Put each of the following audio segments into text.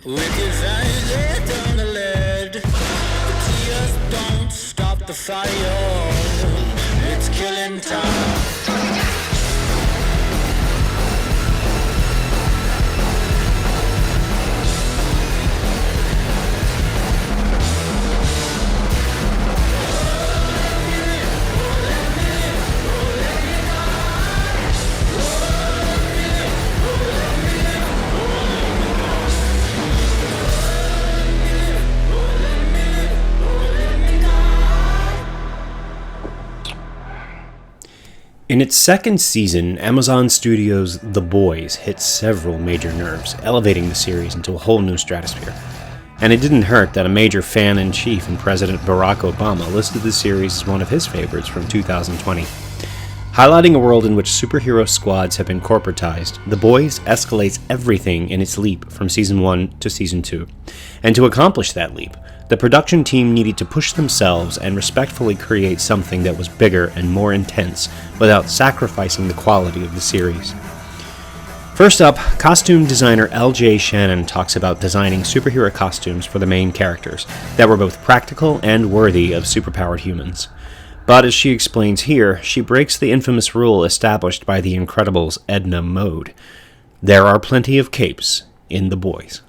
With his eyes lit on the lead, the tears don't stop the fire. It's killing time. In its second season, Amazon Studios' The Boys hit several major nerves, elevating the series into a whole new stratosphere. And it didn't hurt that a major fan-in-chief and President Barack Obama listed the series as one of his favorites from 2020. Highlighting a world in which superhero squads have been corporatized, The Boys escalates everything in its leap from Season 1 to Season 2. And to accomplish that leap, the production team needed to push themselves and respectfully create something that was bigger and more intense without sacrificing the quality of the series. First up, costume designer L.J. Shannon talks about designing superhero costumes for the main characters that were both practical and worthy of superpowered humans. But as she explains here, she breaks the infamous rule established by The Incredibles' Edna Mode. There are plenty of capes in The Boys.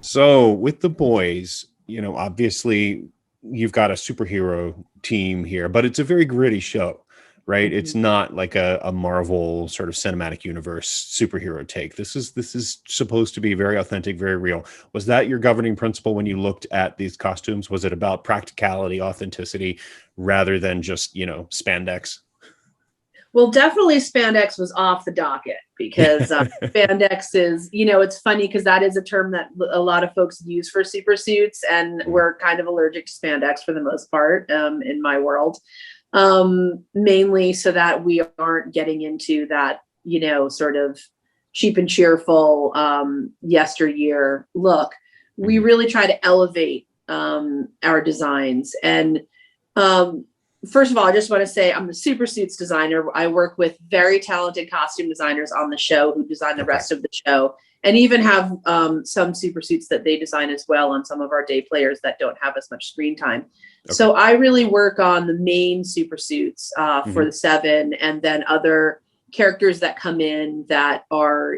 So with The Boys, obviously you've got a superhero team here, but it's a very gritty show, right? Mm-hmm. It's not like a Marvel sort of cinematic universe superhero take. This is supposed to be very authentic, very real. Was that your governing principle when you looked at these costumes? Was it about practicality, authenticity, rather than just, spandex? Well, definitely spandex was off the docket because spandex is, it's funny because that is a term that a lot of folks use for super suits, and we're kind of allergic to spandex for the most part in my world, mainly so that we aren't getting into that, sort of cheap and cheerful yesteryear look. We really try to elevate our designs. And first of all, I just want to say I'm the super suits designer. I work with very talented costume designers on the show who design the rest of the show, and even have some super suits that they design as well on some of our day players that don't have as much screen time. Okay. So I really work on the main super suits for the 7, and then other characters that come in that are,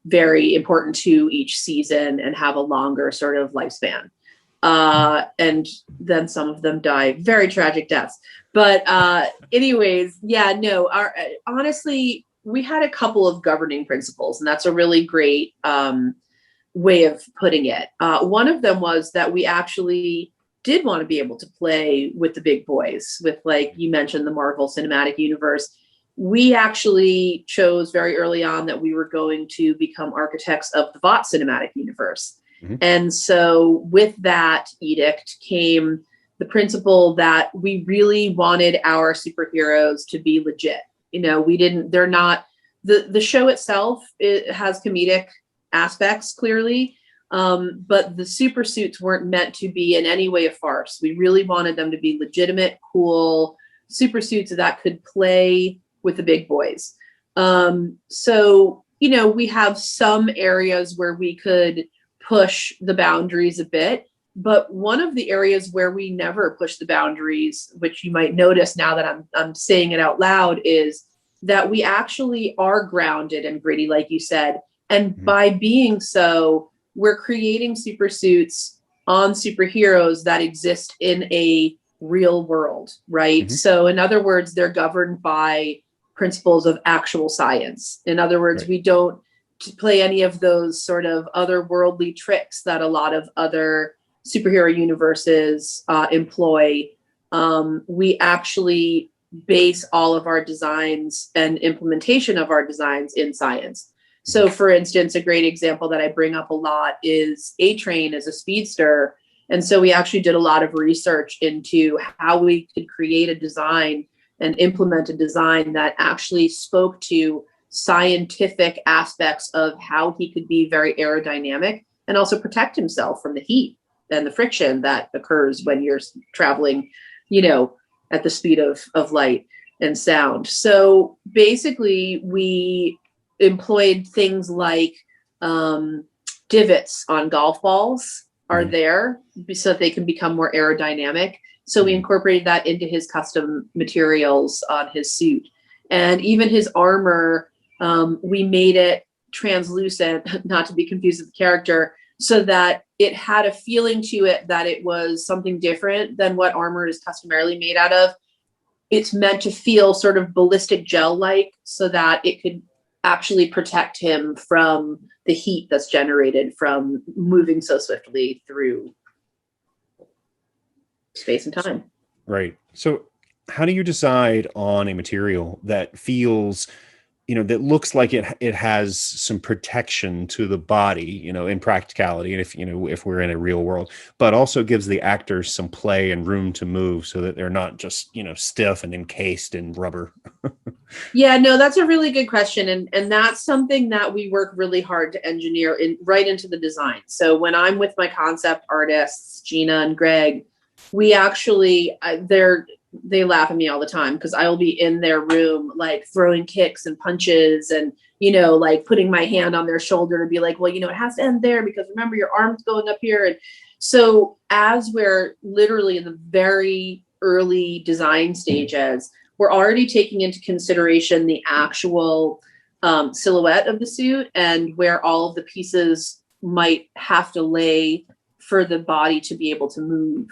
very important to each season and have a longer sort of lifespan. And then some of them die very tragic deaths. But anyways, honestly, we had a couple of governing principles, and that's a really great way of putting it. One of them was that we actually did want to be able to play with the big boys, with, like you mentioned, the Marvel Cinematic Universe. We actually chose very early on that we were going to become architects of the VOT Cinematic Universe. And so with that edict came the principle that we really wanted our superheroes to be legit. They're not, the show itself, it has comedic aspects clearly, but the super suits weren't meant to be in any way a farce. We really wanted them to be legitimate, cool super suits that could play with the big boys. So, we have some areas where we could push the boundaries a bit, but one of the areas where we never push the boundaries, which you might notice now that I'm saying it out loud, is that we actually are grounded and gritty, like you said. And by being so, we're creating super suits on superheroes that exist in a real world, right? So in other words, they're governed by principles of actual science. In other words, we don't play any of those sort of otherworldly tricks that a lot of other superhero universes employ. We actually base all of our designs and implementation of our designs in science. So for instance, a great example that I bring up a lot is A-Train as a speedster. And so we actually did a lot of research into how we could create a design and implement a design that actually spoke to scientific aspects of how he could be very aerodynamic and also protect himself from the heat and the friction that occurs when you're traveling, at the speed of light and sound. So basically we employed things like divots on golf balls are there so that they can become more aerodynamic. So we incorporated that into his custom materials on his suit. And even his armor, we made it translucent, not to be confused with the character, so that it had a feeling to it that it was something different than what armor is customarily made out of. It's meant to feel sort of ballistic gel-like so that it could actually protect him from the heat that's generated from moving so swiftly through space and time. Right. So how do you decide on a material that feels, that looks like it has some protection to the body, in practicality, and if we're in a real world, but also gives the actors some play and room to move so that they're not just, stiff and encased in rubber? Yeah, no, that's a really good question. And that's something that we work really hard to engineer right into the design. So when I'm with my concept artists, Gina and Greg, we actually, they laugh at me all the time because I will be in their room, like throwing kicks and punches and, like putting my hand on their shoulder to be like, well, it has to end there because remember your arm's going up here. And so as we're literally in the very early design stages, we're already taking into consideration the actual silhouette of the suit and where all of the pieces might have to lay for the body to be able to move.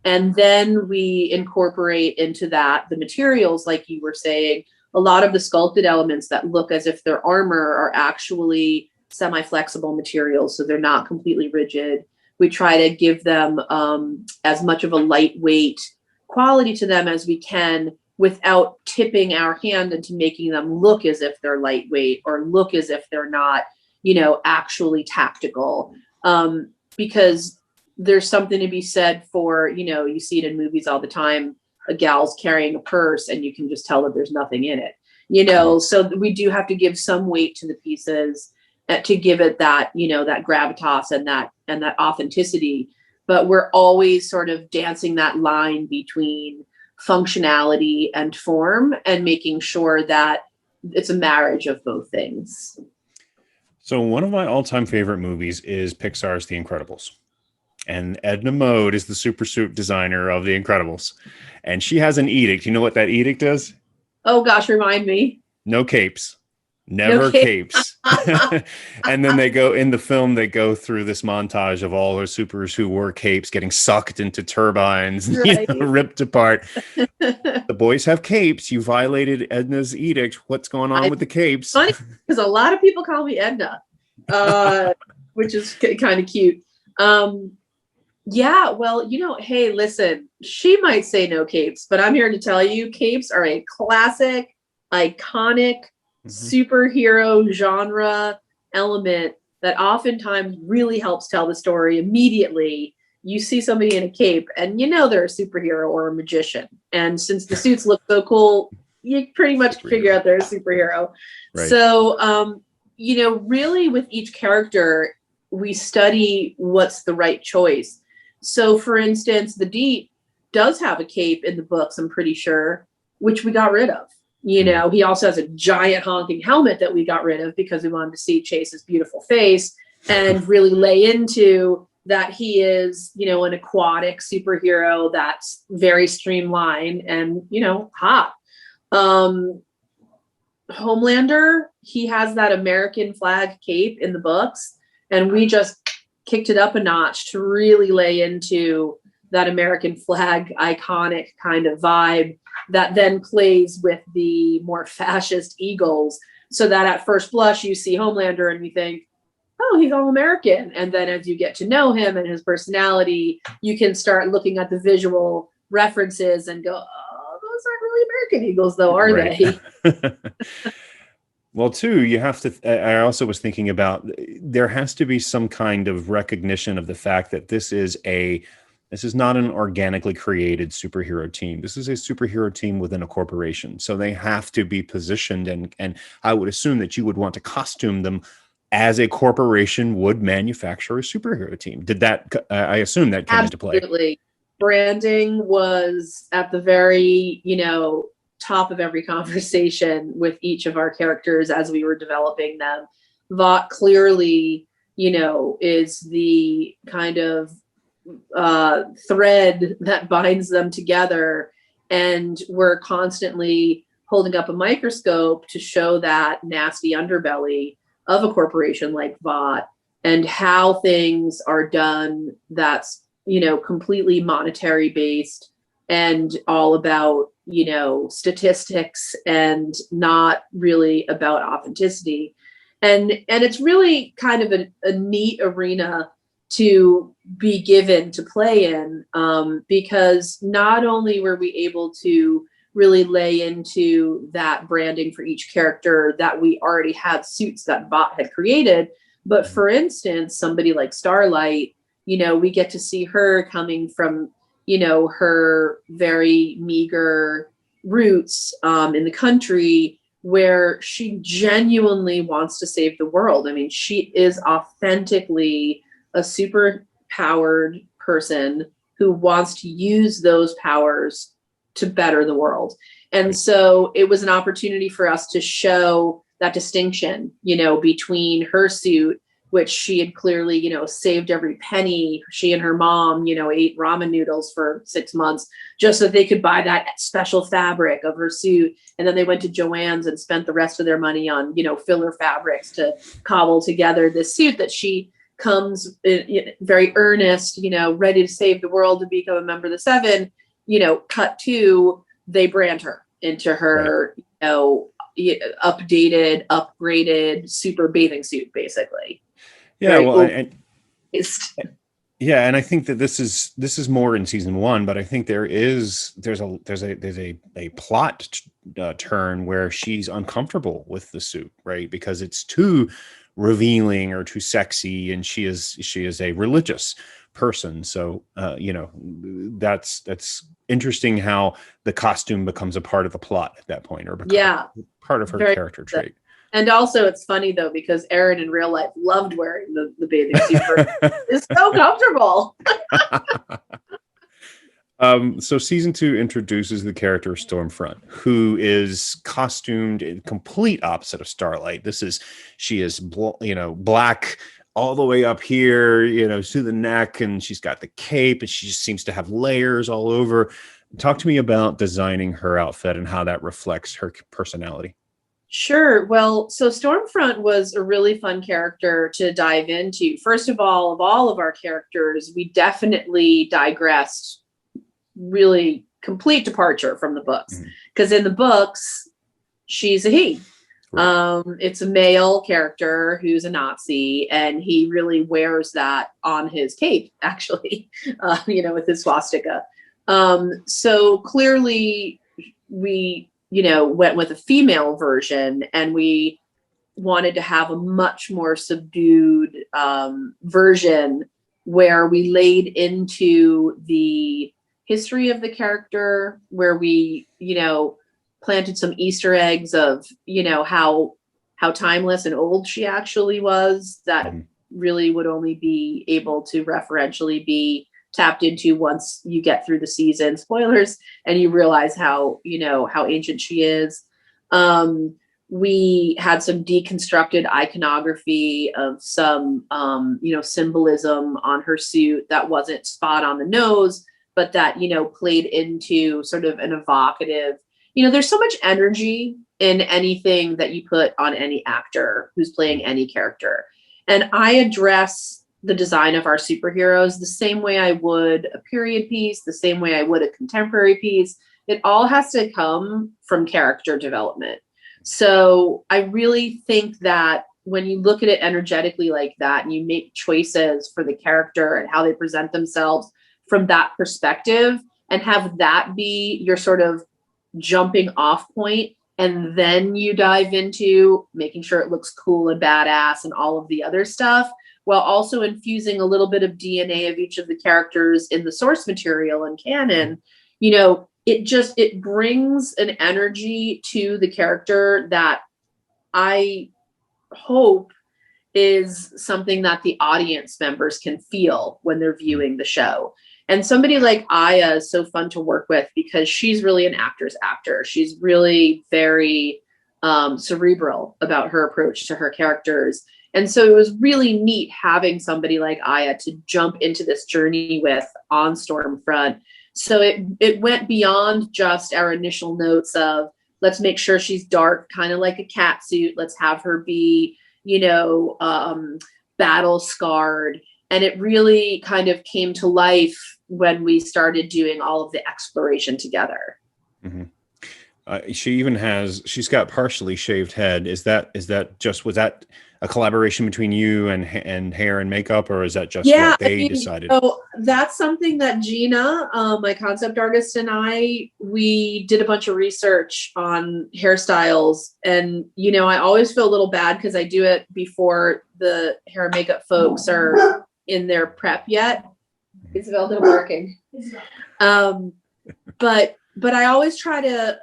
And then we incorporate into that the materials, like you were saying. A lot of the sculpted elements that look as if they're armor are actually semi-flexible materials, so they're not completely rigid. We try to give them as much of a lightweight quality to them as we can without tipping our hand into making them look as if they're lightweight or look as if they're not, actually tactical. Because there's something to be said for, you see it in movies all the time, a gal's carrying a purse and you can just tell that there's nothing in it, so we do have to give some weight to the pieces to give it that, that gravitas and that authenticity. But we're always sort of dancing that line between functionality and form and making sure that it's a marriage of both things. So one of my all-time favorite movies is Pixar's The Incredibles. And Edna Mode is the super suit designer of The Incredibles. And she has an edict. You know what that edict is? Oh, gosh, remind me. No capes. Never capes. And then they go through this montage of all her supers who wore capes getting sucked into turbines, right. Ripped apart. The boys have capes. You violated Edna's edict. What's going on with the capes? Funny, because a lot of people call me Edna, which is kind of cute. Yeah, well, hey, listen, she might say no capes, but I'm here to tell you capes are a classic, iconic superhero genre element that oftentimes really helps tell the story immediately. You see somebody in a cape and they're a superhero or a magician. And since the suits look so cool, you pretty much figure out they're a superhero. Right. So, really with each character, we study what's the right choice. So for instance, the Deep does have a cape in the books, I'm pretty sure, which we got rid of. He also has a giant honking helmet that we got rid of because we wanted to see Chase's beautiful face and really lay into that he is, an aquatic superhero that's very streamlined and, hot. Homelander, he has that American flag cape in the books, and we just kicked it up a notch to really lay into that American flag iconic kind of vibe that then plays with the more fascist eagles, so that at first blush you see Homelander and you think, oh, he's all American. And then as you get to know him and his personality, you can start looking at the visual references and go, oh, those aren't really American eagles though, are they? Well, too, you have to, I also was thinking about, there has to be some kind of recognition of the fact that this is not an organically created superhero team. This is a superhero team within a corporation. So they have to be positioned, and I would assume that you would want to costume them as a corporation would manufacture a superhero team. I assume that came into play. Absolutely. Branding was at the very, top of every conversation with each of our characters as we were developing them. Vought clearly, is the kind of thread that binds them together. And we're constantly holding up a microscope to show that nasty underbelly of a corporation like Vought, and how things are done that's, completely monetary based and all about, statistics and not really about authenticity. And it's really kind of a neat arena to be given to play in, because not only were we able to really lay into that branding for each character that we already have suits that Vought had created, but for instance, somebody like Starlight, we get to see her coming from, her very meager roots in the country, where she genuinely wants to save the world. I mean, she is authentically a super powered person who wants to use those powers to better the world. And so it was an opportunity for us to show that distinction, between her suit, which she had clearly, saved every penny. She and her mom, ate ramen noodles for 6 months just so that they could buy that special fabric of her suit. And then they went to Joann's and spent the rest of their money on, filler fabrics to cobble together this suit that she comes very earnest, ready to save the world, to become a member of the Seven. Cut to, they brand her into her, updated, upgraded, super bathing suit, basically. Yeah, Very well, and I think that this is more in season 1, but I think there's a plot turn where she's uncomfortable with the suit, right? Because it's too revealing or too sexy, and she is a religious person. So that's interesting how the costume becomes a part of the plot at that point, or part of her character trait. And also it's funny though, because Erin in real life loved wearing the bathing suit. It's so comfortable. So season 2 introduces the character Stormfront, who is costumed in complete opposite of Starlight. She is black all the way up here, to the neck, and she's got the cape, and she just seems to have layers all over. Talk to me about designing her outfit and how that reflects her personality. Sure. Well, so Stormfront was a really fun character to dive into. First of all of our characters, we definitely digressed, really complete departure from the books. Because in the books, she's a he. Right. It's a male character who's a Nazi, and he really wears that on his cape, actually, with his swastika. So clearly we went with a female version, and we wanted to have a much more subdued version where we laid into the history of the character, where we, planted some Easter eggs of, how timeless and old she actually was, that really would only be able to referentially be tapped into once you get through the season, spoilers, and you realize how ancient she is. We had some deconstructed iconography of some, symbolism on her suit that wasn't spot on the nose, but that, played into sort of an evocative, there's so much energy in anything that you put on any actor who's playing any character. And I address the design of our superheroes the same way I would a period piece, the same way I would a contemporary piece. It all has to come from character development. So I really think that when you look at it energetically like that, and you make choices for the character and how they present themselves from that perspective, and have that be your sort of jumping off point, and then you dive into making sure it looks cool and badass and all of the other stuff, while also infusing a little bit of DNA of each of the characters in the source material and canon, it brings an energy to the character that I hope is something that the audience members can feel when they're viewing the show. And somebody like Aya is so fun to work with, because she's really an actor's actor. She's really very cerebral about her approach to her characters. And so it was really neat having somebody like Aya to jump into this journey with on Stormfront. So it went beyond just our initial notes of, let's make sure she's dark, kind of like a cat suit. Let's have her be, battle scarred. And it really kind of came to life when we started doing all of the exploration together. Mm-hmm. She's got partially shaved head. Was that a collaboration between you and hair and makeup, or is that just what they decided? So that's something that Gina, my concept artist, and we did a bunch of research on hairstyles. And, I always feel a little bad because I do it before the hair and makeup folks are in their prep yet. Isabel, no barking. But I always try to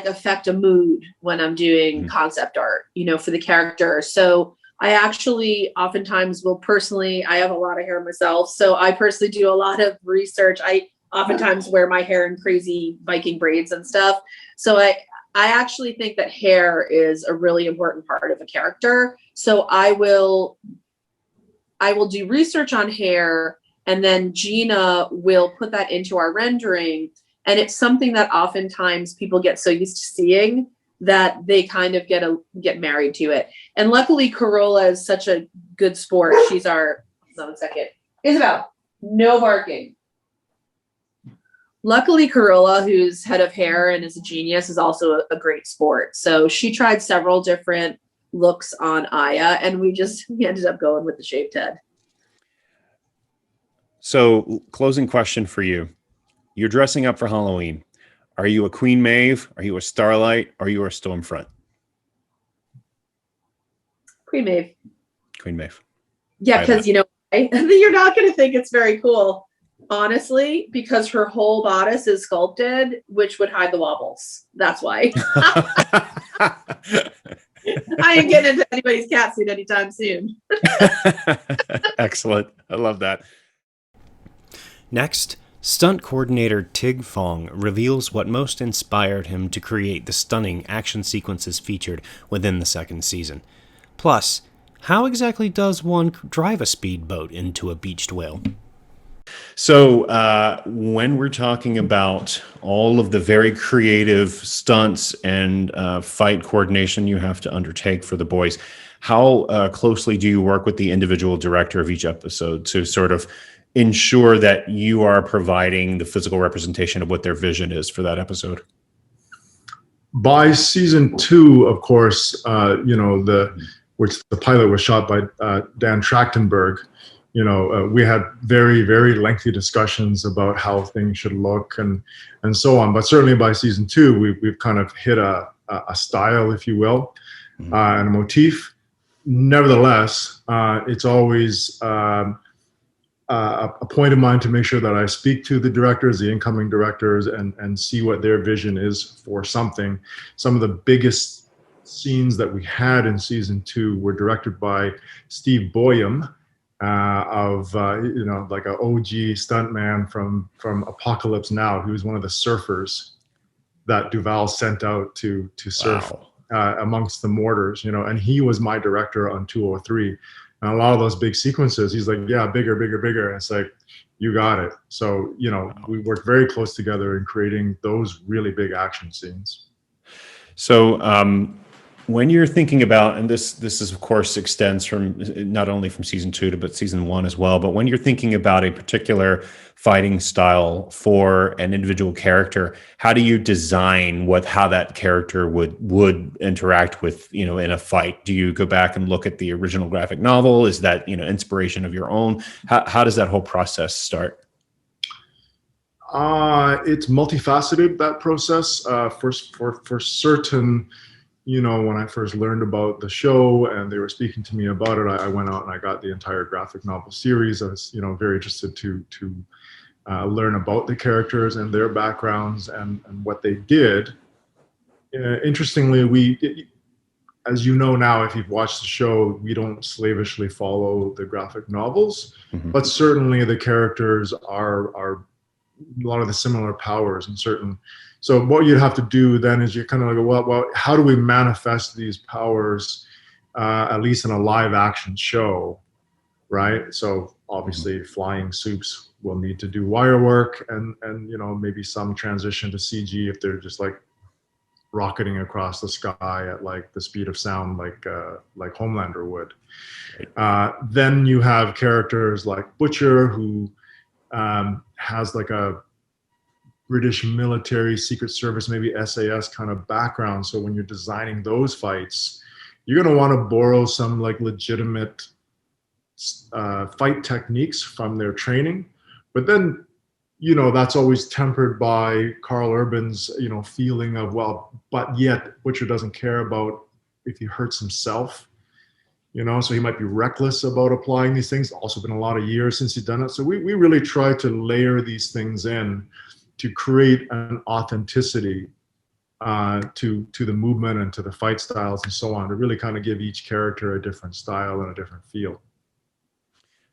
affect a mood when I'm doing concept art, for the character. So I actually oftentimes I have a lot of hair myself. So I personally do a lot of research. I oftentimes wear my hair in crazy Viking braids and stuff. So I actually think that hair is a really important part of a character. So I will do research on hair, and then Gina will put that into our rendering. And it's something that oftentimes people get so used to seeing that they kind of get married to it. And luckily, Corolla is such a good sport. She's our, hold on a second. Isabel, no barking. Luckily, Corolla, who's head of hair and is a genius, is also a great sport. So she tried several different looks on Aya, and we ended up going with the shaved head. So, closing question for you. You're dressing up for Halloween. Are you a Queen Maeve? Are you a Starlight? Are you a Stormfront? Queen Maeve. Queen Maeve. Yeah, because you're not going to think it's very cool, honestly, because her whole bodice is sculpted, which would hide the wobbles. That's why. I ain't getting into anybody's cat suit anytime soon. Excellent. I love that. Next, stunt coordinator Tig Fong reveals what most inspired him to create the stunning action sequences featured within the second season. Plus, how exactly does one drive a speedboat into a beached whale? So when we're talking about all of the very creative stunts and fight coordination you have to undertake for the boys, how closely do you work with the individual director of each episode to sort of ensure that you are providing the physical representation of what their vision is for that episode? By season 2, of course, which the pilot was shot by Dan Trachtenberg, we had very, very lengthy discussions about how things should look and so on. But certainly by season 2, we've kind of hit a style, if you will, and a motif. Nevertheless, it's always a point of mine to make sure that I speak to the directors, the incoming directors, and see what their vision is for something. Some of the biggest scenes that we had in season 2 were directed by Steve Boyum, like an OG stuntman from Apocalypse Now. He was one of the surfers that Duval sent out to surf amongst the mortars, and he was my director on 203. And a lot of those big sequences, he's like, yeah, bigger, bigger, bigger. And it's like, you got it. So, we worked very close together in creating those really big action scenes. So when you're thinking about, and this is of course extends from not only from season 2 but season 1 as well, but when you're thinking about a particular fighting style for an individual character, how do you design how that character would interact with, in a fight? Do you go back and look at the original graphic novel? Is that, inspiration of your own? How does that whole process start? It's multifaceted, that process. For certain, when I first learned about the show and they were speaking to me about it, I went out and I got the entire graphic novel series. I was, very interested to learn about the characters and their backgrounds and what they did. Interestingly, as you know now, if you've watched the show, we don't slavishly follow the graphic novels, but certainly the characters are a lot of the similar powers and certain. So what you'd have to do then is you're kind of like, well, how do we manifest these powers at least in a live action show, right? So obviously flying suits will need to do wire work and maybe some transition to CG if they're just like rocketing across the sky at like the speed of sound, like Homelander would. Then you have characters like Butcher, who has like a British military, Secret Service, maybe SAS kind of background. So when you're designing those fights, you're going to want to borrow some like legitimate fight techniques from their training. But then, that's always tempered by Carl Urban's, feeling of, well, but yet Butcher doesn't care about if he hurts himself, so he might be reckless about applying these things. Also been a lot of years since he's done it. So we really try to layer these things in to create an authenticity to the movement and to the fight styles and so on, to really kind of give each character a different style and a different feel.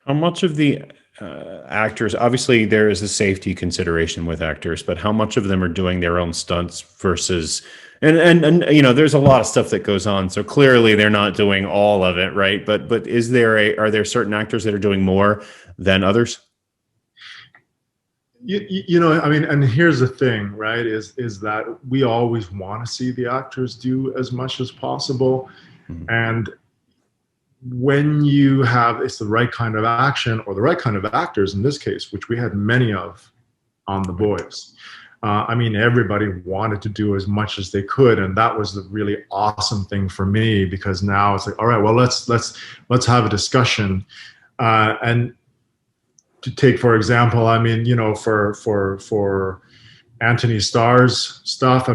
How much of the actors, obviously there is a safety consideration with actors, but how much of them are doing their own stunts versus, and there's a lot of stuff that goes on. So clearly they're not doing all of it, right? But are there certain actors that are doing more than others? And here's the thing, right, is that we always want to see the actors do as much as possible. Mm-hmm. And when you have, it's the right kind of action or the right kind of actors in this case, which we had many of on The Boys. Everybody wanted to do as much as they could, and that was the really awesome thing for me, because now it's like, all right, well, let's have a discussion. And to take, for example, for Anthony Starr's stuff,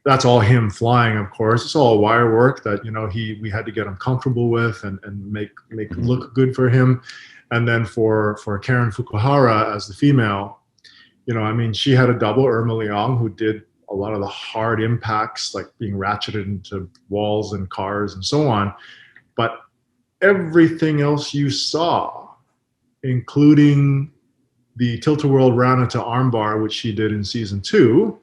that's all him flying, of course. It's all wire work that, we had to get him comfortable with and make look good for him. And then for Karen Fukuhara as the female, she had a double, Irma Leong, who did a lot of the hard impacts, like being ratcheted into walls and cars and so on. But everything else you saw, including the tilt-a-whirl Ranata armbar, which she did in season 2,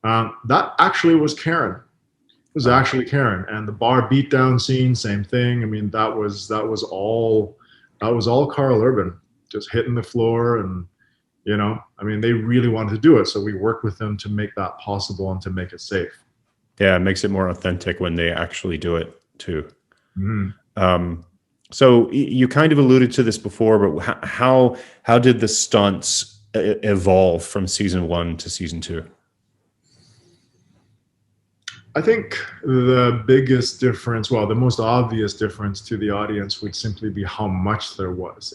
that actually was Karen. It was actually Karen. And the bar beatdown scene, same thing. That was all Carl Urban, just hitting the floor, and they really wanted to do it. So we worked with them to make that possible and to make it safe. Yeah, it makes it more authentic when they actually do it too. Mm-hmm. So you kind of alluded to this before, but how did the stunts evolve from season 1 to season 2? I think the biggest difference, well, the most obvious difference to the audience would simply be how much there was.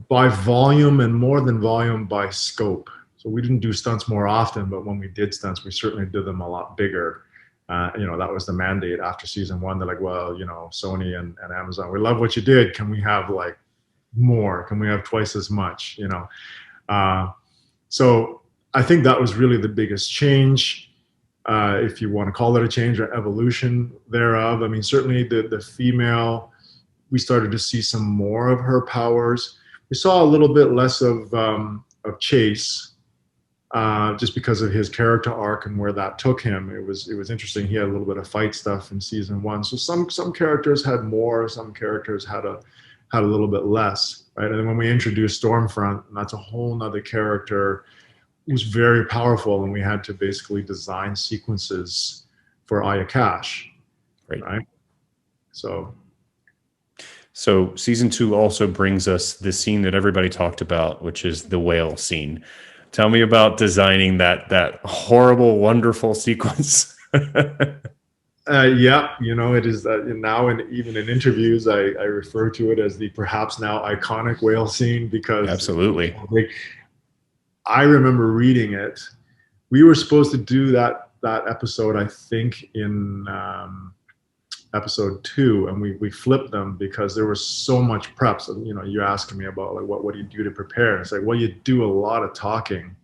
By volume, and more than volume, by scope. So we didn't do stunts more often, but when we did stunts, we certainly did them a lot bigger. That was the mandate after season 1. They're like, well, Sony and Amazon, we love what you did. Can we have like more? Can we have twice as much? So I think that was really the biggest change, if you want to call it a change or evolution thereof. Certainly the female, we started to see some more of her powers. We saw a little bit less of Chase, just because of his character arc and where that took him. It was interesting. He had a little bit of fight stuff in season 1. So some characters had more, some characters had a little bit less, right? And then when we introduced Stormfront, and that's a whole nother character, it was very powerful, and we had to basically design sequences for Aya Cash, right? So season 2 also brings us the scene that everybody talked about, which is the whale scene. Tell me about designing that horrible, wonderful sequence. Yeah, it is now, and even in interviews, I refer to it as the perhaps now iconic whale scene, because absolutely. I remember reading it. We were supposed to do that episode, I think, in episode 2, and we flipped them because there was so much prep. So you're asking me about like what do you do to prepare? And it's like, well, you do a lot of talking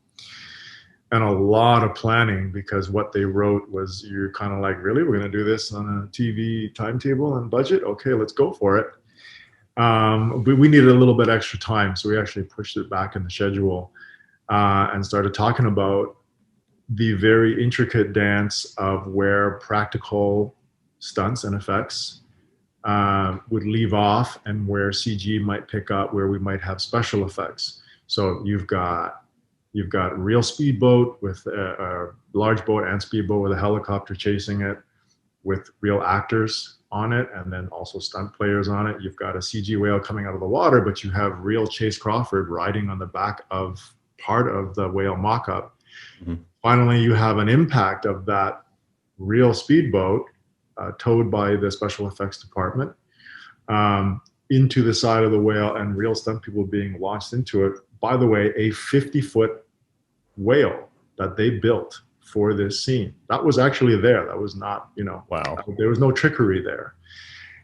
and a lot of planning, because what they wrote was, you're kind of like, really, we're going to do this on a TV timetable and budget? Okay, let's go for it. But we needed a little bit extra time, so we actually pushed it back in the schedule, and started talking about the very intricate dance of where practical stunts and effects would leave off, and where CG might pick up, where we might have special effects. So you've got real speedboat with a large boat and speedboat with a helicopter chasing it, with real actors on it, and then also stunt players on it. You've got a CG whale coming out of the water, but you have real Chase Crawford riding on the back of part of the whale mock-up. Mm-hmm. Finally, you have an impact of that real speedboat towed by the special effects department into the side of the whale, and real stunt people being launched into it. By the way, a 50-foot whale that they built for this scene. That was actually there. That was not, wow. There was no trickery there,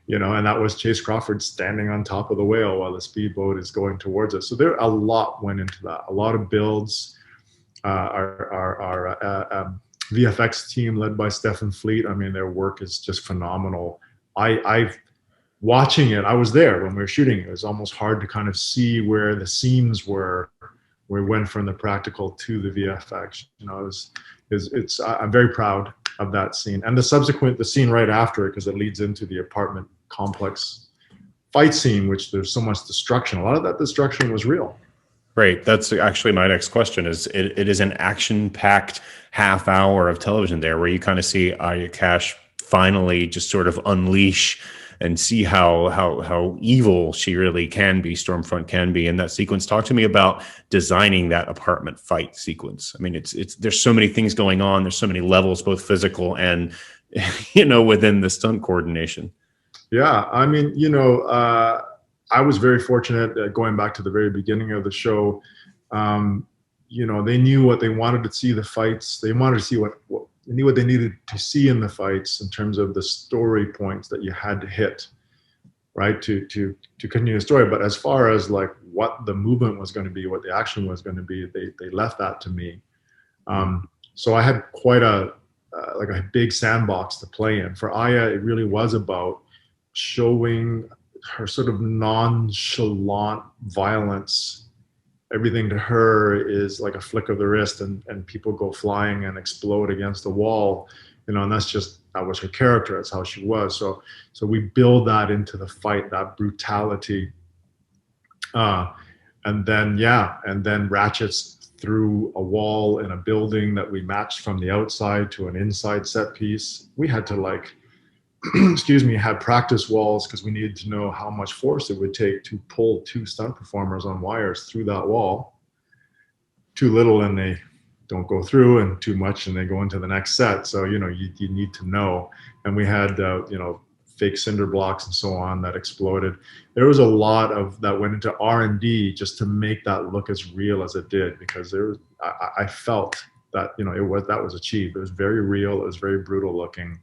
and that was Chase Crawford standing on top of the whale while the speedboat is going towards us. So a lot went into that. A lot of builds. Our VFX team led by Stephan Fleet. I mean, their work is just phenomenal. Watching it, I was there when we were shooting. It was almost hard to kind of see where the seams were, where we went from the practical to the VFX. I'm very proud of that scene, and the scene right after it, because it leads into the apartment complex fight scene, which there's so much destruction. A lot of that destruction was real. Right. That's actually my next question. It is an action-packed half hour of television there, where you kind of see Aya Cash finally just sort of unleash and see how evil she really can be, Stormfront can be in that sequence. Talk to me about designing that apartment fight sequence. I mean, it's there's so many things going on. There's so many levels, both physical and, within the stunt coordination. Yeah. I mean, I was very fortunate, going back to the very beginning of the show. They knew what they wanted to see the fights. They wanted to see they knew what they needed to see in the fights in terms of the story points that you had to hit, right, to continue the story. But as far as like what the movement was going to be, what the action was going to be, they left that to me. So I had quite a big sandbox to play in. For Aya, it really was about showing her sort of nonchalant violence. Everything to her is like a flick of the wrist, and people go flying and explode against the wall, and that was her character. That's how she was. So we build that into the fight, that brutality, and then ratchets through a wall in a building that we matched from the outside to an inside set piece. We had to had practice walls because we needed to know how much force it would take to pull two stunt performers on wires through that wall. Too little and they don't go through, and too much and they go into the next set. So, you need to know. And we had, fake cinder blocks and so on that exploded. There was a lot of that went into R&D just to make that look as real as it did, because I felt that, that was achieved. It was very real. It was very brutal looking.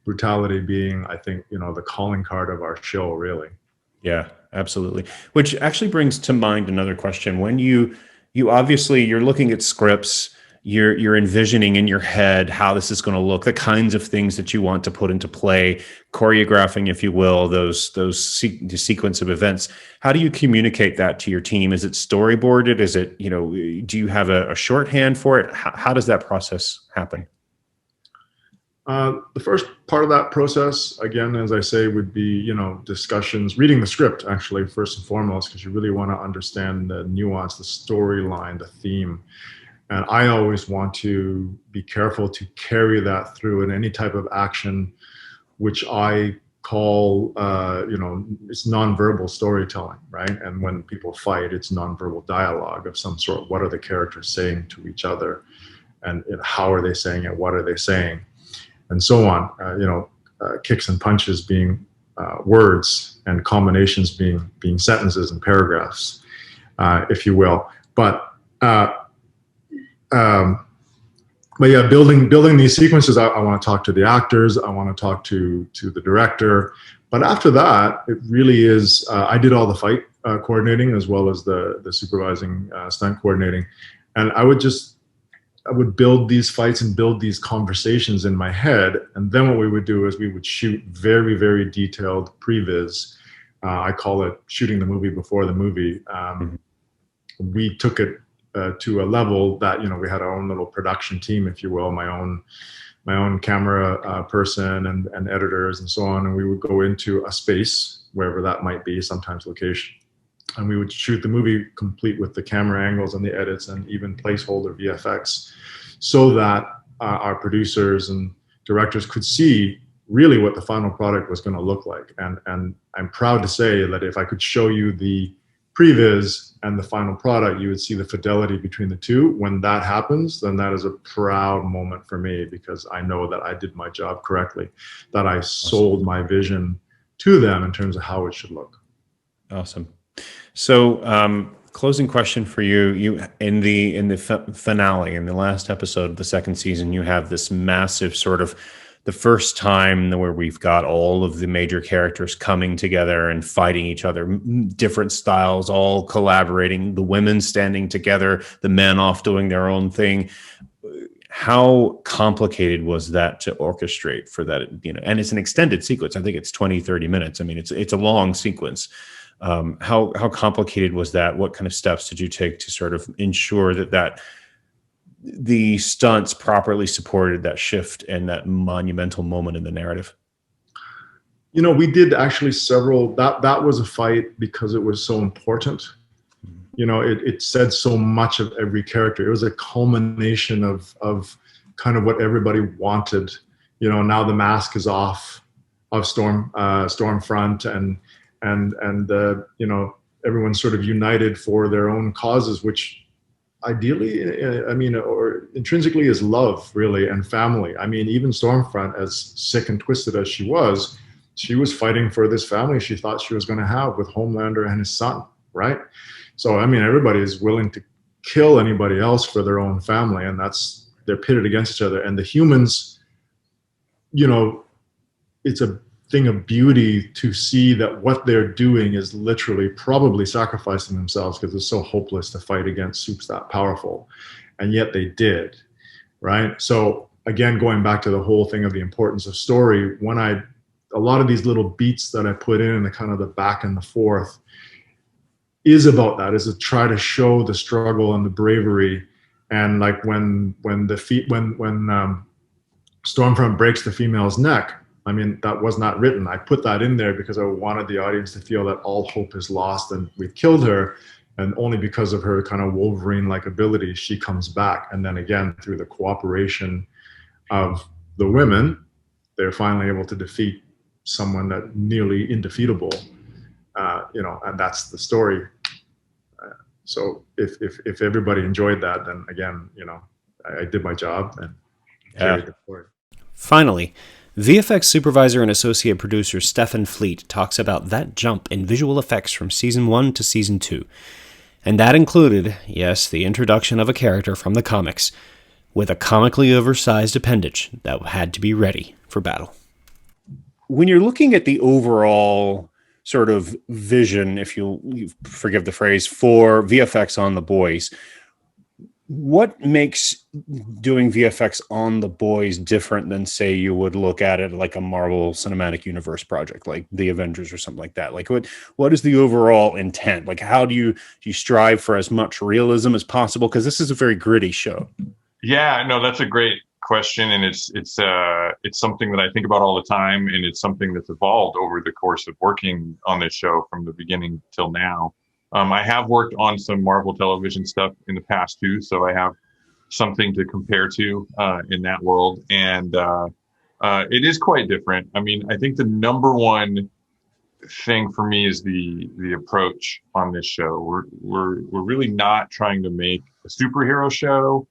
Brutality being, I think, the calling card of our show, really. Yeah, absolutely. Which actually brings to mind another question. When you obviously you're looking at scripts, you're envisioning in your head how this is going to look, the kinds of things that you want to put into play, choreographing, if you will, the sequence of events. How do you communicate that to your team? Is it storyboarded? Is it, do you have a shorthand for it? How does that process happen? The first part of that process, again, as I say, would be, discussions, reading the script, actually, first and foremost, because you really want to understand the nuance, the storyline, the theme. And I always want to be careful to carry that through in any type of action, which I call, it's nonverbal storytelling, right? And when people fight, it's nonverbal dialogue of some sort. What are the characters saying to each other? And how are they saying it? What are they saying? And so on, kicks and punches being words, and combinations being sentences and paragraphs, if you will. But building these sequences, I want to talk to the actors. I want to talk to the director. But after that, it really is. I did all the fight coordinating as well as the supervising stunt coordinating, and I would build these fights and build these conversations in my head. And then what we would do is we would shoot very, very detailed previs. I call it shooting the movie before the movie. We took it to a level that, we had our own little production team, if you will, my own my own camera person and editors and so on, and we would go into a space, wherever that might be, sometimes location, and we would shoot the movie complete with the camera angles and the edits and even placeholder VFX, so that our producers and directors could see really what the final product was going to look like. And I'm proud to say that if I could show you the previs and the final product, you would see the fidelity between the two. When that happens, then that is a proud moment for me, because I know that I did my job correctly, that I sold my vision to them in terms of how it should look. Awesome. So, closing question for you. You in the finale, in the last episode of the second season, you have this massive sort of the first time where we've got all of the major characters coming together and fighting each other, different styles, all collaborating, the women standing together, the men off doing their own thing. How complicated was that to orchestrate for that? And it's an extended sequence. I think it's 20, 30 minutes. I mean, it's a long sequence. How complicated was that? What kind of steps did you take to sort of ensure that the stunts properly supported that shift and that monumental moment in the narrative? We did actually several. That was a fight because it was so important. It said so much of every character. It was a culmination of kind of what everybody wanted. Now the mask is off of Stormfront, and everyone's sort of united for their own causes, which ideally, or intrinsically, is love, really, and family. Even Stormfront, as sick and twisted as she was fighting for this family she thought she was going to have with Homelander and his son, right? So, everybody is willing to kill anybody else for their own family, and they're pitted against each other. And the humans, it's a thing of beauty to see that what they're doing is literally probably sacrificing themselves, because it's so hopeless to fight against soups that powerful, and yet they did, right? So again, going back to the whole thing of the importance of story, a lot of these little beats that I put in the kind of the back and the forth is about that, is to try to show the struggle and the bravery. And like when Stormfront breaks the female's neck, that was not written. I put that in there because I wanted the audience to feel that all hope is lost and we've killed her, and only because of her kind of Wolverine-like abilities, she comes back. And then again, through the cooperation of the women, they're finally able to defeat someone that nearly indefeatable, and that's the story. So if everybody enjoyed that, then again, I did my job and carried the story. Finally, VFX supervisor and associate producer Stephan Fleet talks about that jump in visual effects from Season 1 to Season 2. And that included, yes, the introduction of a character from the comics with a comically oversized appendage that had to be ready for battle. When you're looking at the overall sort of vision, if you forgive the phrase, for VFX on The Boys, what makes doing VFX on The Boys different than, say, you would look at it like a Marvel Cinematic Universe project, like the Avengers or something like that? Like, what is the overall intent? Like, how do you strive for as much realism as possible? Because this is a very gritty show. Yeah, no, that's a great question, and it's something that I think about all the time, and it's something that's evolved over the course of working on this show from the beginning till now. I have worked on some Marvel television stuff in the past too, so I have something to compare to in that world, and it is quite different. I think the number one thing for me is the approach on this show. We're really not trying to make a superhero show,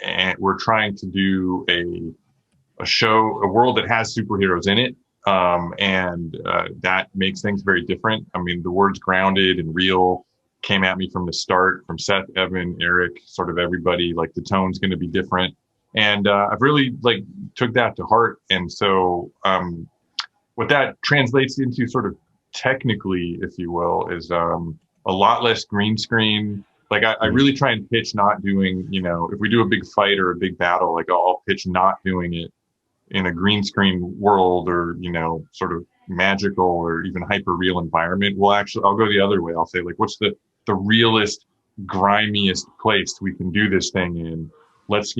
and we're trying to do a world that has superheroes in it. And that makes things very different. The words grounded and real came at me from the start, from Seth, Evan, Eric, sort of everybody. Like, the tone's going to be different, and I've really took that to heart. And so what that translates into, sort of technically, if you will, is a lot less green screen. I really try and pitch not doing, if we do a big fight or a big battle, I'll pitch not doing it in a green screen world or, sort of magical or even hyper real environment. I'll go the other way. I'll say, what's the realest, grimiest place we can do this thing in? Let's,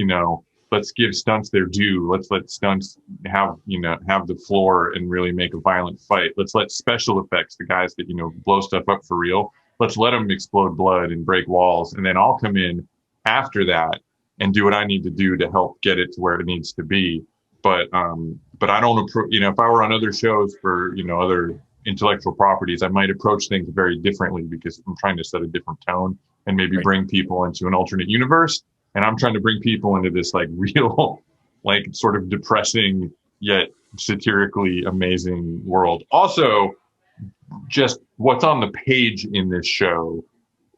let's give stunts their due. Let's let stunts have the floor and really make a violent fight. Let's let special effects, the guys that, blow stuff up for real, let's let them explode blood and break walls. And then I'll come in after that and do what I need to do to help get it to where it needs to be. But I don't approach, if I were on other shows for, other intellectual properties, I might approach things very differently because I'm trying to set a different tone and maybe bring people into an alternate universe. And I'm trying to bring people into this like real, like sort of depressing yet satirically amazing world. Also, just what's on the page in this show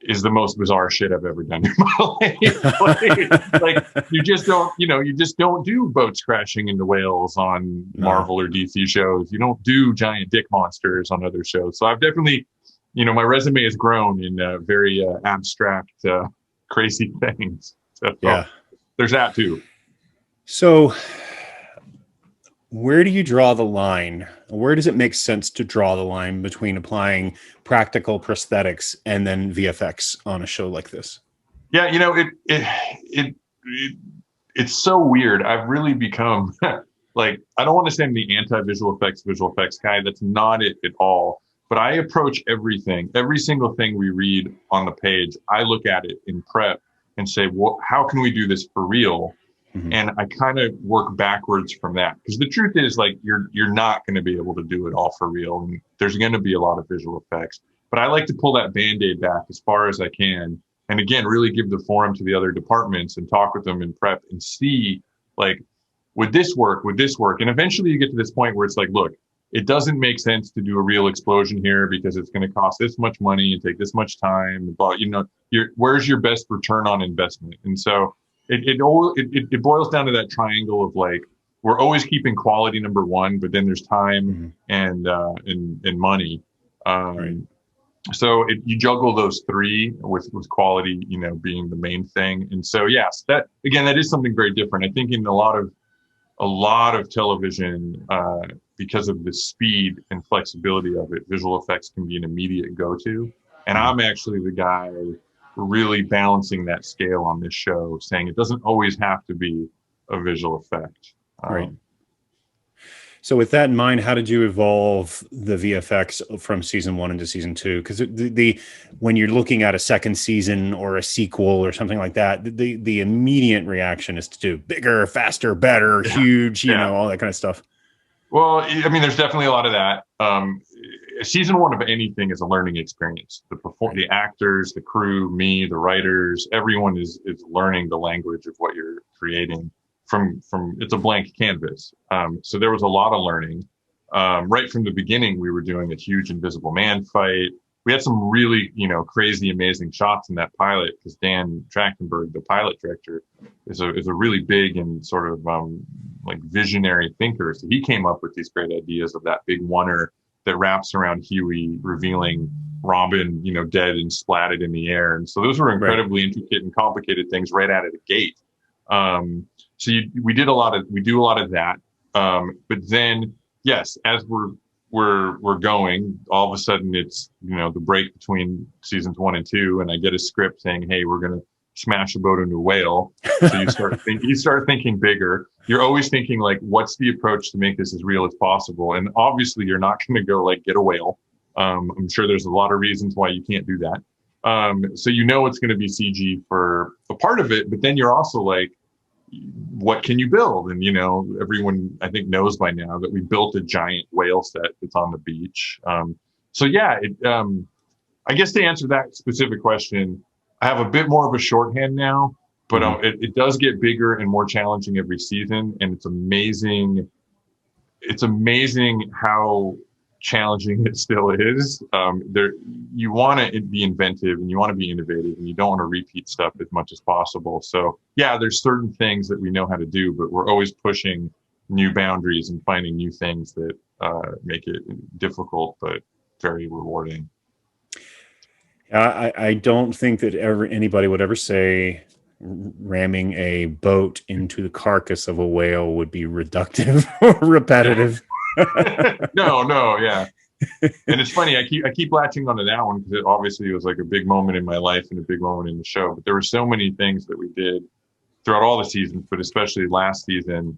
is the most bizarre shit I've ever done in my life. like you just don't do boats crashing into whales on Marvel or DC shows. You don't do giant dick monsters on other shows. So I've definitely, my resume has grown in very abstract, crazy things. So, yeah, there's that too. So where do you draw the line? Where does it make sense to draw the line between applying practical prosthetics and then VFX on a show like this? Yeah, it's so weird. I've really become like, I don't want to say I'm the anti-visual effects guy. That's not it at all. But I approach everything, every single thing we read on the page, I look at it in prep and say, well, how can we do this for real? Mm-hmm. And I kind of work backwards from that, because the truth is, like, you're not going to be able to do it all for real, and there's going to be a lot of visual effects. But I like to pull that Band-Aid back as far as I can, and again, really give the forum to the other departments and talk with them in prep and see, like, would this work? And eventually you get to this point where it's like, look, it doesn't make sense to do a real explosion here because it's going to cost this much money and take this much time. But where's your best return on investment? And so it boils down to that triangle of, like, we're always keeping quality number one, but then there's time and money. Right. So you juggle those three with quality, being the main thing. And so, yes, that is something very different. I think in a lot of television, because of the speed and flexibility of it, visual effects can be an immediate go-to. And I'm actually the guy really balancing that scale on this show, saying it doesn't always have to be a visual effect. Right. So with that in mind, how did you evolve the VFX from season 1 into season 2? Because when you're looking at a second season or a sequel or something like that, the immediate reaction is to do bigger, faster, better, huge, all that kind of stuff. Well, I mean, there's definitely a lot of that. Season 1 of anything is a learning experience. The actors, the crew, me, the writers, everyone is learning the language of what you're creating. From it's a blank canvas. So there was a lot of learning. Right from the beginning, we were doing a huge Invisible Man fight. We had some really, crazy, amazing shots in that pilot, because Dan Trachtenberg, the pilot director, is a really big and sort of like visionary thinker. So he came up with these great ideas of that big oneer that wraps around Huey, revealing Robin, dead and splatted in the air. And so those were incredibly intricate and complicated things right out of the gate. So we do a lot of that. But then, yes, as we're going, all of a sudden it's, the break between seasons 1 and 2, and I get a script saying, hey, we're going to smash a boat into a whale. So you start thinking bigger. You're always thinking, like, what's the approach to make this as real as possible? And obviously you're not going to go, like, get a whale. I'm sure there's a lot of reasons why you can't do that. So it's going to be CG for a part of it, but then you're also like, what can you build? And, everyone I think knows by now that we built a giant whale set that's on the beach. So yeah, I guess to answer that specific question, I have a bit more of a shorthand now, but it does get bigger and more challenging every season. And it's amazing. It's amazing how challenging it still is. You want to be inventive and you want to be innovative, and you don't want to repeat stuff as much as possible. So yeah, there's certain things that we know how to do, but we're always pushing new boundaries and finding new things that make it difficult but very rewarding. I don't think that anybody would ever say ramming a boat into the carcass of a whale would be reductive or repetitive. No, yeah. And it's funny, I keep latching onto that one because it obviously was like a big moment in my life and a big moment in the show. But there were so many things that we did throughout all the seasons, but especially last season,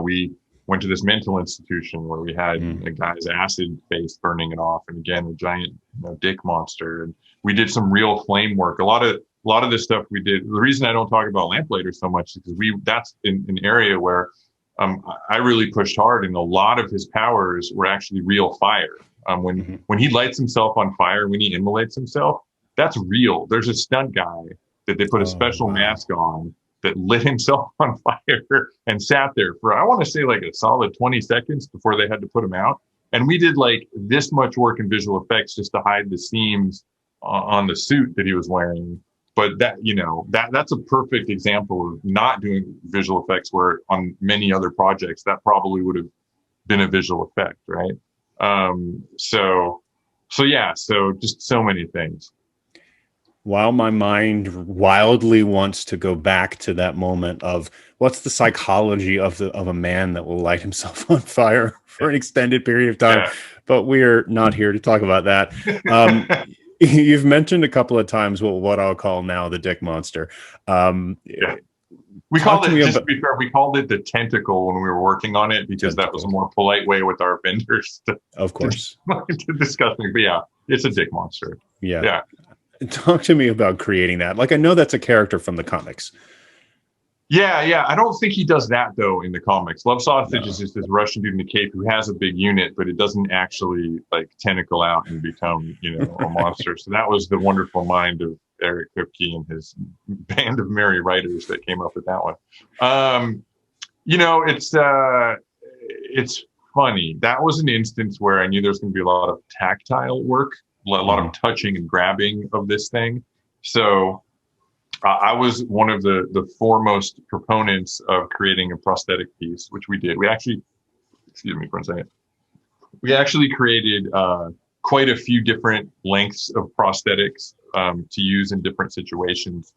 we went to this mental institution where we had a guy's acid face burning it off, and again a giant dick monster, and we did some real flame work. A lot of this stuff we did. The reason I don't talk about Lamplighter so much is because that's an area where I really pushed hard, and a lot of his powers were actually real fire. When he lights himself on fire, when he immolates himself, that's real. There's a stunt guy that they put a special mask on that lit himself on fire and sat there for, I want to say, like a solid 20 seconds before they had to put him out. And we did like this much work in visual effects just to hide the seams on the suit that he was wearing. But that's a perfect example of not doing visual effects, where on many other projects that probably would have been a visual effect, right? So just so many things. While my mind wildly wants to go back to that moment of what's the psychology of a man that will light himself on fire for an extended period of time, but we're not here to talk about that. You've mentioned a couple of times what I'll call now the dick monster. We called it, just to be fair, we called it the tentacle when we were working on it, because that was a more polite way with our vendors to discuss me. But yeah, it's a dick monster. Yeah. Talk to me about creating that. Like, I know that's a character from the comics. Yeah. I don't think he does that though in the comics. Love Sausage is just this Russian dude in the cape who has a big unit, but it doesn't actually like tentacle out and become, a monster. So that was the wonderful mind of Eric Kripke and his band of merry writers that came up with that one. It's funny. That was an instance where I knew there was going to be a lot of tactile work, a lot of touching and grabbing of this thing. So I was one of the foremost proponents of creating a prosthetic piece, which we did. Excuse me for a second. We actually created quite a few different lengths of prosthetics to use in different situations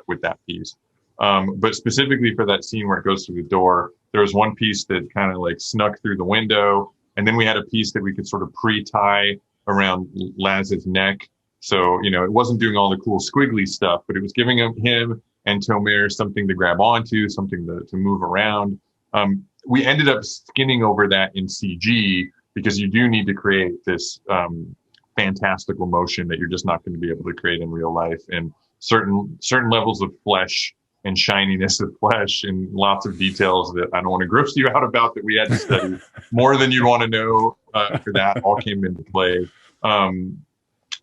with that piece. But specifically for that scene where it goes through the door, there was one piece that kind of like snuck through the window. And then we had a piece that we could sort of pre-tie around Laz's neck. So, it wasn't doing all the cool squiggly stuff, but it was giving him and Tomer something to grab onto, something to move around. We ended up skinning over that in CG because you do need to create this fantastical motion that you're just not going to be able to create in real life, and certain levels of flesh and shininess of flesh and lots of details that I don't want to gross you out about that we had to study more than you'd want to know for that all came into play.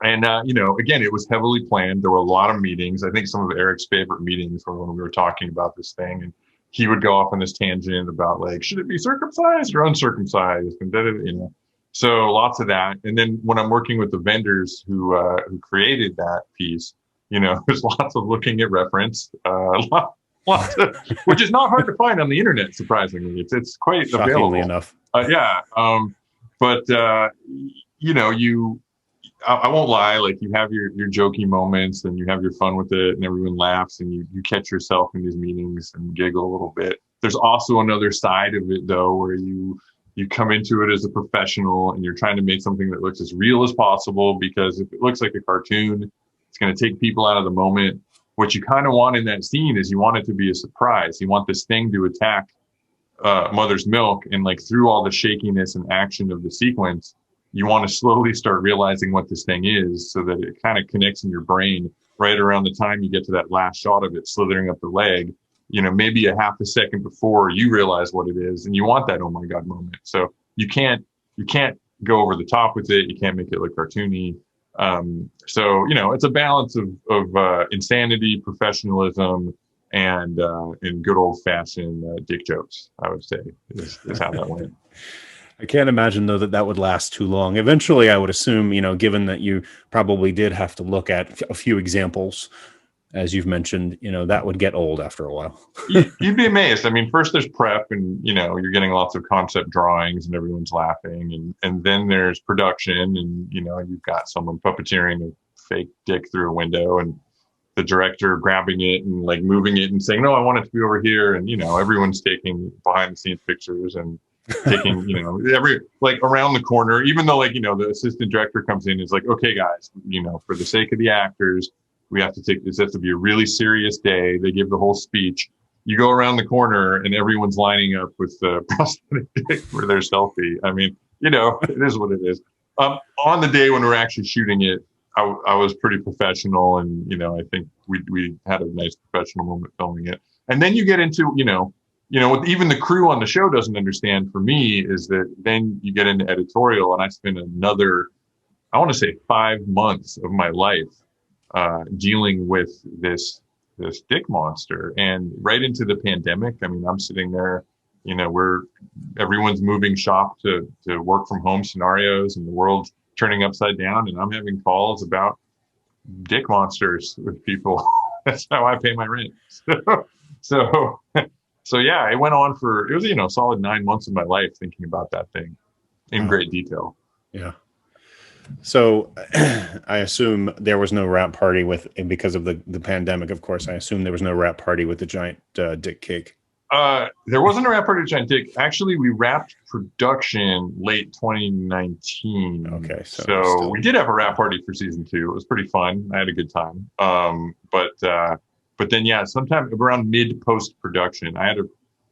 Again, it was heavily planned. There were a lot of meetings. I think some of Eric's favorite meetings were when we were talking about this thing, and he would go off on this tangent about like, should it be circumcised or uncircumcised? And so lots of that. And then when I'm working with the vendors who created that piece, there's lots of looking at reference, lots of, which is not hard to find on the internet. Surprisingly, it's quite shockingly available enough. I won't lie, like you have your jokey moments and you have your fun with it and everyone laughs and you catch yourself in these meetings and giggle a little bit. There's also another side of it though, where you come into it as a professional and you're trying to make something that looks as real as possible, because if it looks like a cartoon, it's going to take people out of the moment. What you kind of want in that scene is you want it to be a surprise. You want this thing to attack Mother's Milk, and like through all the shakiness and action of the sequence, you want to slowly start realizing what this thing is so that it kind of connects in your brain right around the time you get to that last shot of it slithering up the leg, maybe a half a second before you realize what it is. And you want that, oh my God moment. So you can't go over the top with it. You can't make it look cartoony. It's a balance of insanity, professionalism, and good old fashioned dick jokes, I would say is how that went. I can't imagine, though, that would last too long. Eventually, I would assume, given that you probably did have to look at a few examples, as you've mentioned, that would get old after a while. You'd be amazed. I mean, first there's prep and, you're getting lots of concept drawings and everyone's laughing. And then there's production and, you've got someone puppeteering a fake dick through a window and the director grabbing it and like moving it and saying, no, I want it to be over here. And, everyone's taking behind the scenes pictures and taking, every like around the corner, even though like, the assistant director comes in and is like, okay, guys, for the sake of the actors, We have to take this. Has to be a really serious day. They give the whole speech. You go around the corner and everyone's lining up with the prosthetic dick for their selfie. I mean, it is what it is. On the day when we're actually shooting it, I was pretty professional, and I think we had a nice professional moment filming it. And then you get into what even the crew on the show doesn't understand for me is that then you get into editorial, and I spend another, I want to say 5 months of my life dealing with this dick monster, and right into the pandemic. I mean, I'm sitting there, everyone's moving shop to work from home scenarios, and the world's turning upside down, and I'm having calls about dick monsters with people. That's how I pay my rent. So yeah, it went on for, it was, a solid 9 months of my life thinking about that thing in great detail. Yeah. So I assume there was no wrap party because of the pandemic, of course. I assume there was no wrap party with the giant dick cake. There wasn't a wrap party with giant dick. Actually, we wrapped production late 2019. Okay. So we did have a wrap party for season 2. It was pretty fun. I had a good time. But then, yeah, sometime around mid-post production, I had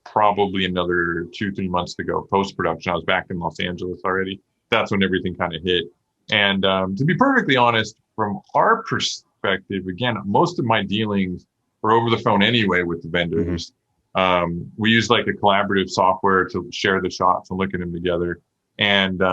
probably another 2-3 months to go post-production. I was back in Los Angeles already. That's when everything kind of hit. And to be perfectly honest, from our perspective, again, most of my dealings are over the phone anyway with the vendors. Mm-hmm. We use like a collaborative software to share the shots and look at them together. And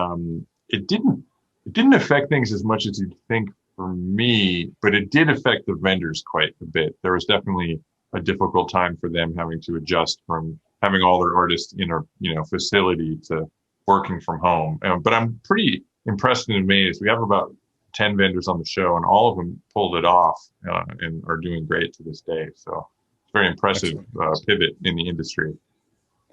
it didn't affect things as much as you'd think for me, but it did affect the vendors quite a bit. There was definitely a difficult time for them having to adjust from having all their artists in a facility to working from home. But I'm pretty impressed and amazed. We have about 10 vendors on the show, and all of them pulled it off and are doing great to this day. So it's very impressive pivot in the industry.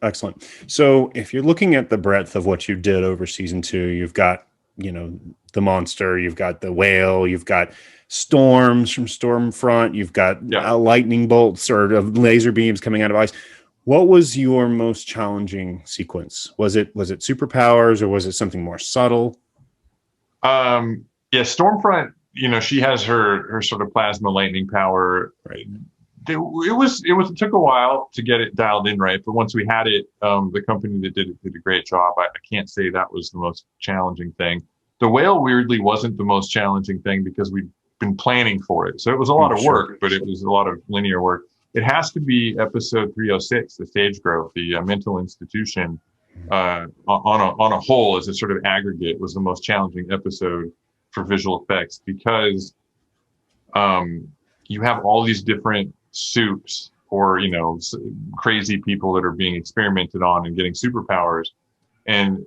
Excellent. So if you're looking at the breadth of what you did over season 2, you've got, the monster, you've got the whale, you've got storms from Stormfront, you've got lightning bolts or laser beams coming out of ice. What was your most challenging sequence? Was it superpowers, or was it something more subtle? Stormfront, she has her sort of plasma lightning power. Right. It took a while to get it dialed in right, but once we had it, the company that did it did a great job. I can't say that was the most challenging thing. The whale weirdly wasn't the most challenging thing because we'd been planning for it. So it was a lot of work, but it was a lot of linear work. It has to be episode 306, the stage growth, the mental institution on a whole as a sort of aggregate was the most challenging episode for visual effects because you have all these different suits or, crazy people that are being experimented on and getting superpowers. And,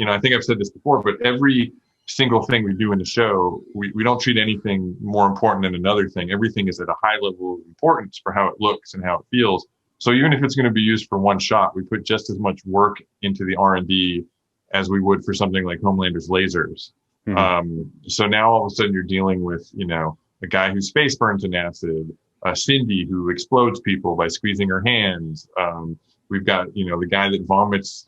I think I've said this before, but every single thing we do in the show, we don't treat anything more important than another thing. Everything is at a high level of importance for how it looks and how it feels. So even if it's going to be used for one shot, we put just as much work into the R&D as we would for something like Homelander's lasers. Mm-hmm. So now all of a sudden you're dealing with, a guy who space burns an acid, Cindy who explodes people by squeezing her hands. We've got, the guy that vomits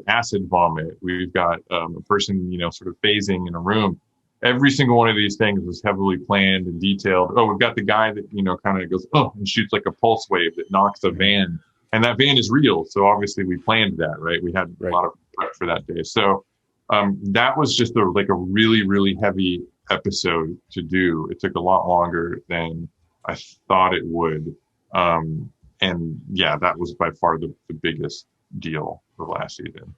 acid vomit. We've got a person, sort of phasing in a room. Every single one of these things was heavily planned and detailed. Oh, we've got the guy that, kind of goes, and shoots like a pulse wave that knocks a van. And that van is real. So obviously we planned that, right? We had a lot of prep for that day. So that was just a really, really heavy episode to do. It took a lot longer than I thought it would. And yeah, that was by far the biggest deal of last season.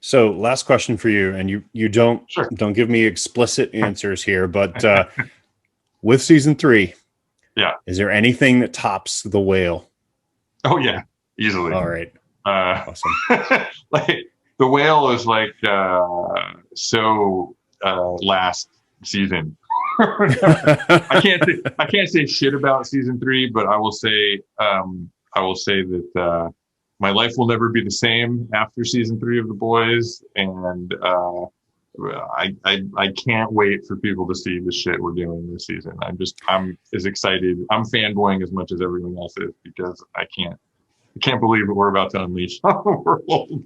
So last question for you, and you don't give me explicit answers here, but with season 3, is there anything that tops the whale? Oh yeah, easily. All right. Awesome. The whale is last season. I can't say shit about season 3, but I will say that my life will never be the same after season 3 of The Boys, and I can't wait for people to see the shit we're doing this season. I'm as excited. I'm fanboying as much as everyone else is because I can't believe what we're about to unleash on the world.